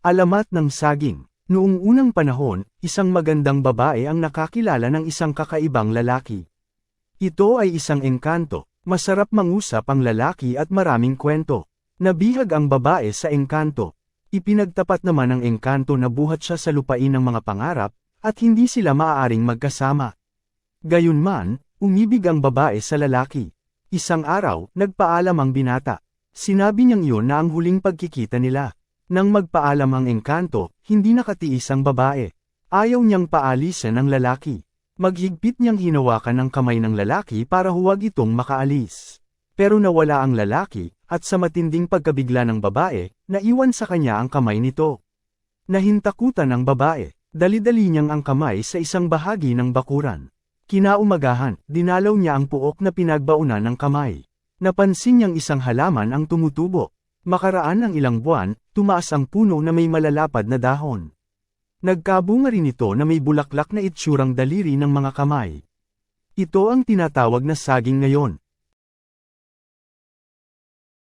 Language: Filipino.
Alamat ng saging. Noong unang panahon, isang magandang babae ang nakakilala ng isang kakaibang lalaki. Ito ay isang engkanto, masarap mangusap ang lalaki at maraming kwento. Nabihag ang babae sa engkanto. Ipinagtapat naman ng engkanto na buhat siya sa lupain ng mga pangarap, at hindi sila maaaring magkasama. Gayunman, umibig ang babae sa lalaki. Isang araw, nagpaalam ang binata. Sinabi niyang iyon na ang huling pagkikita nila. Nang magpaalam ang engkanto, hindi nakatiis ang babae. Ayaw niyang paalisan ang lalaki. Maghigpit niyang hinawakan ang kamay ng lalaki para huwag itong makaalis. Pero nawala ang lalaki, at sa matinding pagkabigla ng babae, naiwan sa kanya ang kamay nito. Nahintakutan ang babae. Dali-dali niyang ang kamay sa isang bahagi ng bakuran. Kinaumagahan, dinalaw niya ang puok na pinagbaunan ng kamay. Napansin niyang isang halaman ang tumutubo. Makaraan ng ilang buwan, tumaas ang puno na may malalapad na dahon. Nagkabunga rin ito na may bulaklak na itsurang daliri ng mga kamay. Ito ang tinatawag na saging ngayon.